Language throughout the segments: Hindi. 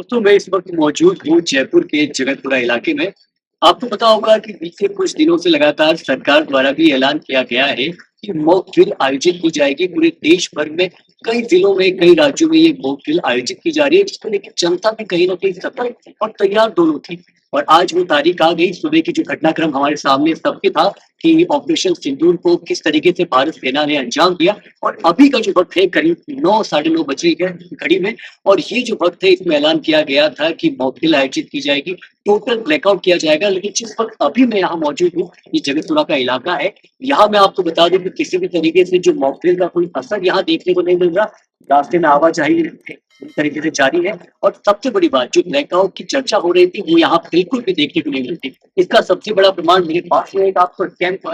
दोस्तों, मैं इस वक्त मौजूद हूँ जयपुर के जगतपुरा इलाके में। आपको पता होगा कि बीते कुछ दिनों से लगातार सरकार द्वारा भी ऐलान किया गया है कि मॉक ड्रिल आयोजित की जाएगी पूरे देश भर में। कई जिलों में, कई राज्यों में ये मॉक ड्रिल आयोजित की जा रही है, जिसको लेकर जनता भी कहीं न कहीं सतर्क और तैयार दोनों थी। और आज वो तारीख आ गई, सुबह की जो घटनाक्रम हमारे सामने सबके था कि ऑपरेशन सिंदूर को किस तरीके से भारत सेना ने अंजाम दिया। और अभी का जो वक्त है करीब 9 साढ़े 9 बजे है घड़ी में। और ये जो वक्त है इसमें ऐलान किया गया था कि मॉक ड्रिल आयोजित की जाएगी, टोटल ब्लैकआउट किया जाएगा। लेकिन जिस वक्त अभी मैं यहाँ मौजूद हूँ, ये जगतपुरा का इलाका है। यहाँ मैं आपको बता दूं कि किसी भी तरीके से जो मॉक ड्रिल का कोई असर यहाँ देखने को नहीं मिल रहा। रास्ते में आवाजाही पूरी तरीके से जारी है। और सबसे बड़ी बात, जो ब्लैकआउट की चर्चा हो रही थी, वो यहाँ बिल्कुल भी देखने को नहीं मिलती। इसका सबसे बड़ा प्रमाण मेरे पास में एक आप कैंप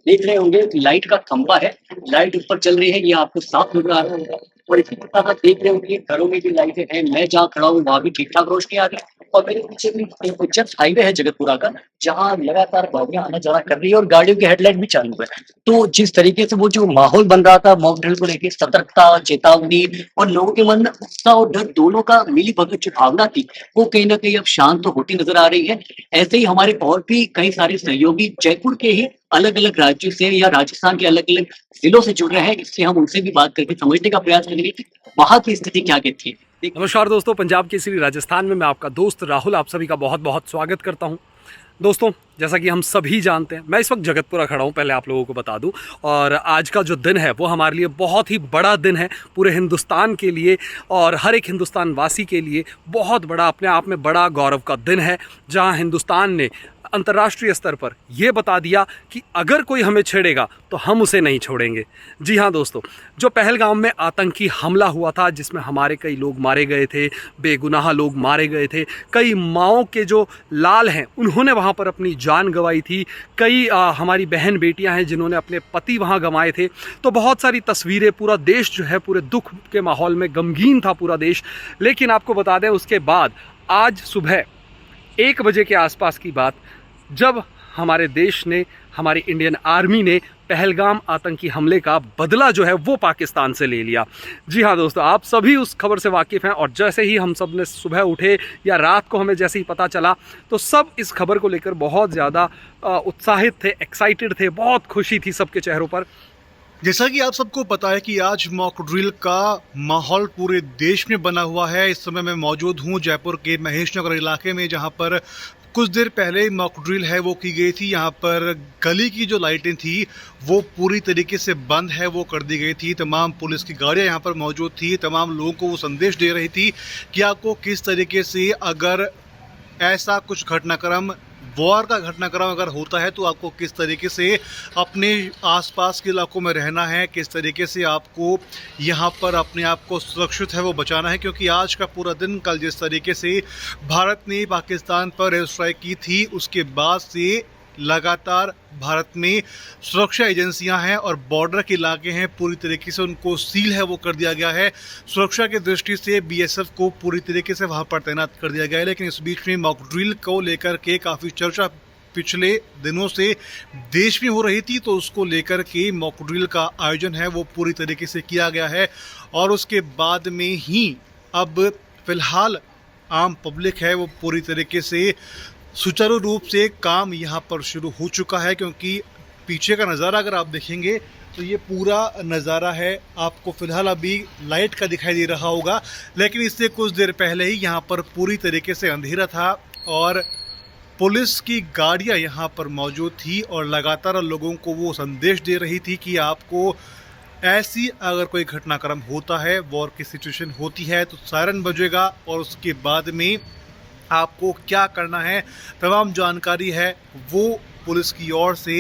देख रहे होंगे, लाइट का खंभा है, लाइट ऊपर चल रही है, ये आपको साफ नजर आ रहा होगा। और इसी प्रकार आप देख रहे होंगे घरों में भी लाइटें हैं, मैं जहाँ खड़ा हूँ वहां भी ठीक ठाक रोशनी आ रही है। और मेरे पीछे भी एक जस्ट हाईवे है जगतपुरा का, जहाँ लगातार गाड़ियां आना जाना कर रही है और गाड़ियों की हेडलाइट भी चालू है। तो जिस तरीके से वो जो माहौल बन रहा था मॉक ड्रिल को लेकर, सतर्कता, चेतावनी और लोगों के मन में उत्साह और डर दोनों का मिली भगत जो भावना थी, वो कहीं ना कहीं अब शांत तो होती नजर आ रही है। ऐसे ही हमारे और भी कई सारे सहयोगी जयपुर के ही अलग अलग राज्यों से या राजस्थान के अलग अलग जिलों से जुड़ रहे हैं। इससे हम उनसे भी बात करके समझने का प्रयास करेंगे कि वहां की स्थिति क्या कहती है। नमस्कार दोस्तों, पंजाब केसरी राजस्थान में मैं आपका दोस्त राहुल आप सभी का बहुत बहुत स्वागत करता हूं। दोस्तों, जैसा कि हम सभी जानते हैं, मैं इस वक्त जगतपुरा खड़ा हूं, पहले आप लोगों को बता दूं। और आज का जो दिन है वो हमारे लिए बहुत ही बड़ा दिन है, पूरे हिंदुस्तान के लिए और हर एक हिंदुस्तान वासी के लिए बहुत बड़ा, अपने आप में बड़ा गौरव का दिन है, जहां हिंदुस्तान ने अंतर्राष्ट्रीय स्तर पर यह बता दिया कि अगर कोई हमें छेड़ेगा तो हम उसे नहीं छोड़ेंगे। जी हाँ दोस्तों, जो पहलगाम में आतंकी हमला हुआ था, जिसमें हमारे कई लोग मारे गए थे, बेगुनाह लोग मारे गए थे, कई माओं के जो लाल हैं उन्होंने वहाँ पर अपनी जान गंवाई थी, कई हमारी बहन बेटियाँ हैं जिन्होंने अपने पति वहाँ गंवाए थे। तो बहुत सारी तस्वीरें, पूरा देश जो है पूरे दुख के माहौल में गमगीन था पूरा देश। लेकिन आपको बता दें, उसके बाद आज सुबह 1 बजे के आसपास की बात, जब हमारे देश ने, हमारी इंडियन आर्मी ने पहलगाम आतंकी हमले का बदला जो है वो पाकिस्तान से ले लिया। जी हाँ दोस्तों, आप सभी उस खबर से वाकिफ़ हैं। और जैसे ही हम सब ने सुबह उठे या रात को हमें जैसे ही पता चला, तो सब इस खबर को लेकर बहुत ज़्यादा उत्साहित थे, एक्साइटेड थे, बहुत खुशी थी सबके चेहरों पर। जैसा कि आप सबको पता है कि आज मॉक ड्रिल का माहौल पूरे देश में बना हुआ है। इस समय मैं मौजूद हूं जयपुर के महेश नगर इलाके में, जहां पर कुछ देर पहले मॉक ड्रिल है वो की गई थी। यहाँ पर गली की जो लाइटें थी वो पूरी तरीके से बंद है, वो कर दी गई थी। तमाम पुलिस की गाड़ियाँ यहाँ पर मौजूद थी, तमाम लोगों को वो संदेश दे रही थी कि आपको किस तरीके से, अगर ऐसा कुछ घटनाक्रम, वॉर का घटनाक्रम अगर होता है, तो आपको किस तरीके से अपने आसपास के इलाकों में रहना है, किस तरीके से आपको यहाँ पर अपने आप को सुरक्षित है वो बचाना है। क्योंकि आज का पूरा दिन, कल जिस तरीके से भारत ने पाकिस्तान पर एयर स्ट्राइक की थी, उसके बाद से लगातार भारत में सुरक्षा एजेंसियां हैं और बॉर्डर के इलाके हैं, पूरी तरीके से उनको सील है वो कर दिया गया है। सुरक्षा की दृष्टि से बीएसएफ को पूरी तरीके से वहां पर तैनात कर दिया गया है। लेकिन इस बीच में मॉक ड्रिल को लेकर के काफ़ी चर्चा पिछले दिनों से देश में हो रही थी, तो उसको लेकर के मॉक ड्रिल का आयोजन है वो पूरी तरीके से किया गया है। और उसके बाद में ही अब फिलहाल आम पब्लिक है वो पूरी तरीके से सुचारू रूप से काम यहाँ पर शुरू हो चुका है। क्योंकि पीछे का नज़ारा अगर आप देखेंगे तो ये पूरा नज़ारा है, आपको फ़िलहाल अभी लाइट का दिखाई दे रहा होगा, लेकिन इससे कुछ देर पहले ही यहाँ पर पूरी तरीके से अंधेरा था और पुलिस की गाड़ियाँ यहाँ पर मौजूद थी और लगातार लोगों को वो संदेश दे रही थी कि आपको ऐसी अगर कोई घटनाक्रम होता है, वॉर की सिचुएशन होती है, तो सायरन बजेगा और उसके बाद में आपको क्या करना है, तमाम जानकारी है वो पुलिस की ओर से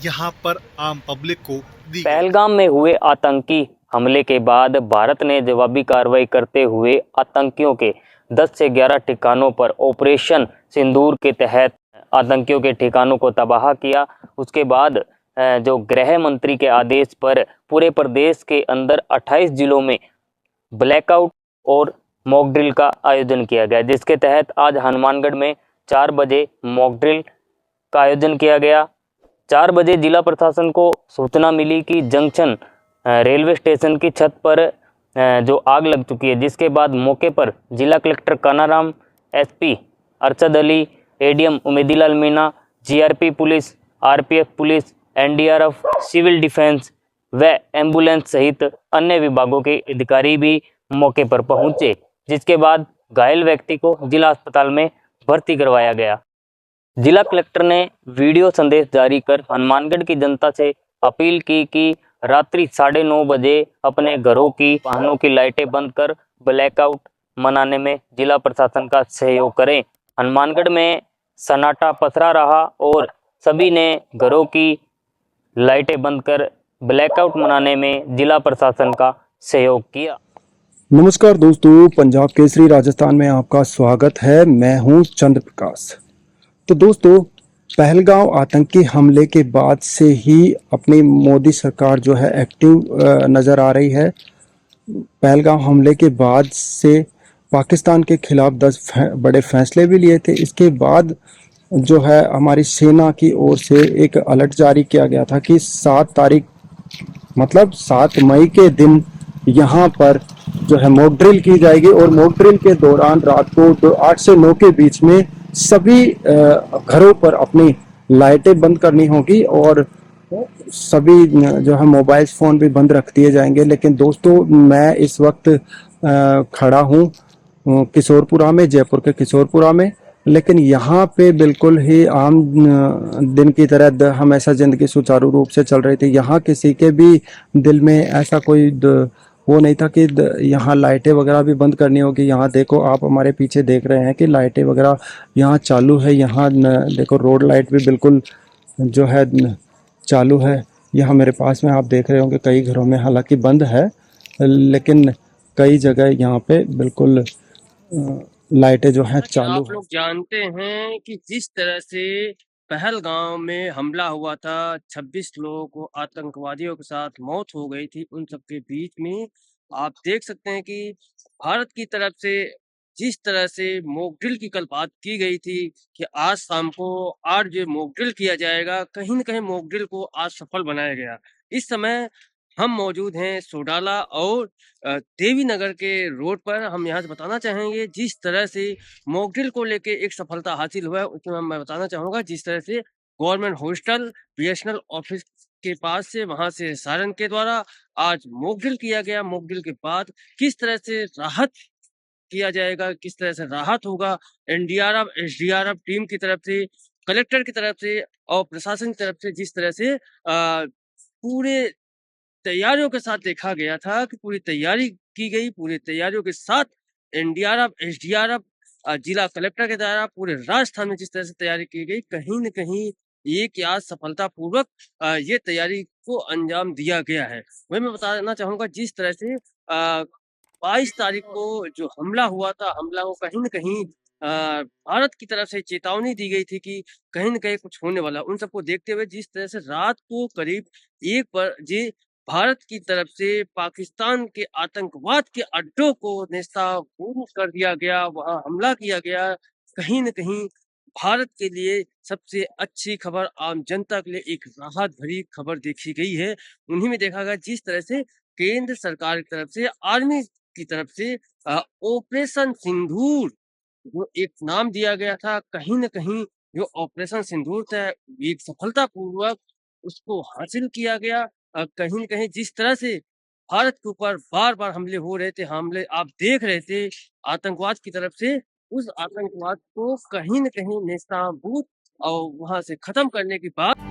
यहाँ पर आम पब्लिक को दी। पहलगाम में हुए आतंकी हमले के बाद भारत ने जवाबी कार्रवाई करते हुए आतंकियों के 10 से 11 ठिकानों पर ऑपरेशन सिंदूर के तहत आतंकियों के ठिकानों को तबाह किया। उसके बाद जो गृह मंत्री के आदेश पर पूरे प्रदेश के अंदर 28 जिलों में ब्लैकआउट और मॉक ड्रिल का आयोजन किया गया, जिसके तहत आज हनुमानगढ़ में 4 बजे मॉक ड्रिल का आयोजन किया गया। 4 बजे जिला प्रशासन को सूचना मिली कि जंक्शन रेलवे स्टेशन की छत पर जो आग लग चुकी है, जिसके बाद मौके पर जिला collector Kanaram, SP Arshad Ali, ADM Umedilal Meena, GRP police, RPF police, NDRF, civil defence व एम्बुलेंस सहित अन्य विभागों के अधिकारी भी मौके पर पहुंचे, जिसके बाद घायल व्यक्ति को जिला अस्पताल में भर्ती करवाया गया। जिला कलेक्टर ने वीडियो संदेश जारी कर हनुमानगढ़ की जनता से अपील की कि रात्रि 9:30 बजे अपने घरों की, वाहनों की लाइटें बंद कर ब्लैकआउट मनाने में जिला प्रशासन का सहयोग करें। हनुमानगढ़ में सन्नाटा पसरा रहा और सभी ने घरों की लाइटें बंद कर ब्लैकआउट मनाने में जिला प्रशासन का सहयोग किया। नमस्कार दोस्तों, पंजाब केसरी राजस्थान में आपका स्वागत है। मैं हूं चंद्र प्रकाश। तो दोस्तों, पहलगांव आतंकी हमले के बाद से ही अपनी मोदी सरकार जो है एक्टिव नज़र आ रही है। पहलगांव हमले के बाद से पाकिस्तान के खिलाफ 10 बड़े फैसले भी लिए थे। इसके बाद जो है हमारी सेना की ओर से एक अलर्ट जारी किया गया था कि 7 तारीख मतलब 7 मई के दिन यहाँ पर जो है मॉक ड्रिल की जाएगी और मॉक ड्रिल के दौरान रात को 8 से 9 के बीच में सभी घरों पर अपनी लाइटें बंद करनी होगी और सभी जो है मोबाइल फ़ोन भी बंद रख दिए जाएंगे। लेकिन दोस्तों, मैं इस वक्त खड़ा हूँ किशोरपुरा में, जयपुर के किशोरपुरा में। लेकिन यहाँ पे बिल्कुल ही आम दिन की तरह हमेशा ज़िंदगी सुचारू रूप से चल रही थी। यहाँ किसी के भी दिल में ऐसा कोई वो नहीं था कि यहाँ लाइटें वगैरह भी बंद करनी होगी। यहाँ देखो, आप हमारे पीछे देख रहे हैं कि लाइटें वगैरह यहाँ चालू है। यहाँ देखो, रोड लाइट भी बिल्कुल जो है चालू है। यहाँ मेरे पास में आप देख रहे होंगे कई घरों में हालांकि बंद है, लेकिन कई जगह यहाँ पे बिल्कुल लाइटें जो हैं चालू आप है। लोग जानते हैं कि जिस तरह से पहलगांव में हमला हुआ था, 26 लोगों को आतंकवादियों के साथ मौत हो गई थी, उन सबके बीच में आप देख सकते हैं कि भारत की तरफ से जिस तरह से मॉक ड्रिल की कल बात की गई थी कि आज शाम को 8 बजे मॉक ड्रिल किया जाएगा, कहीं न कहीं मॉक ड्रिल को आज सफल बनाया गया। इस समय हम मौजूद हैं सोडाला और देवी नगर के रोड पर। हम यहाँ से बताना चाहेंगे जिस तरह से मॉक ड्रिल को लेके एक सफलता हासिल हुआ है, उसमें मैं बताना चाहूँगा जिस तरह से गवर्नमेंट हॉस्टल बीएसएनएल ऑफिस के पास से, वहाँ से सायरन के द्वारा आज मॉक ड्रिल किया गया। मॉक ड्रिल के बाद किस तरह से राहत किया जाएगा, किस तरह से राहत होगा, एनडीआरएफ, एसडीआरएफ टीम की तरफ से, कलेक्टर की तरफ से और प्रशासन की तरफ से जिस तरह से पूरे तैयारियों के साथ देखा गया था कि पूरी तैयारी की गई, पूरी तैयारियों के साथ एनडीआरएफ, एसडीआरएफ, जिला कलेक्टर के द्वारा पूरे राजस्थान में जिस तरह से तैयारी की गई, कहीं न कहीं ये कि आज सफलतापूर्वक ये तैयारी को अंजाम दिया गया है। वही मैं बताना चाहूँगा जिस तरह से 22 तारीख को जो हमला हुआ था, हमला को कहीं न कहीं भारत की तरफ से चेतावनी दी गई थी कि कहीं न कहीं कुछ होने वाला है। उन सबको देखते हुए जिस तरह से रात को करीब 1 बजे भारत की तरफ से पाकिस्तान के आतंकवाद के अड्डों को नेस्तनाबूद कर दिया गया, वहाँ हमला किया गया। कहीं न कहीं भारत के लिए सबसे अच्छी खबर, आम जनता के लिए एक राहत भरी खबर देखी गई है। उन्हीं में देखा गया जिस तरह से केंद्र सरकार की तरफ से, आर्मी की तरफ से ऑपरेशन सिंदूर जो एक नाम दिया गया था, कहीं न कहीं जो ऑपरेशन सिंदूर था, एक सफलतापूर्वक उसको हासिल किया गया। कहीं न कहीं जिस तरह से भारत के ऊपर बार-बार हमले हो रहे थे, हमले आप देख रहे थे आतंकवाद की तरफ से, उस आतंकवाद को कहीं न कहीं नेस्तनाबूद और वहाँ से खत्म करने की बात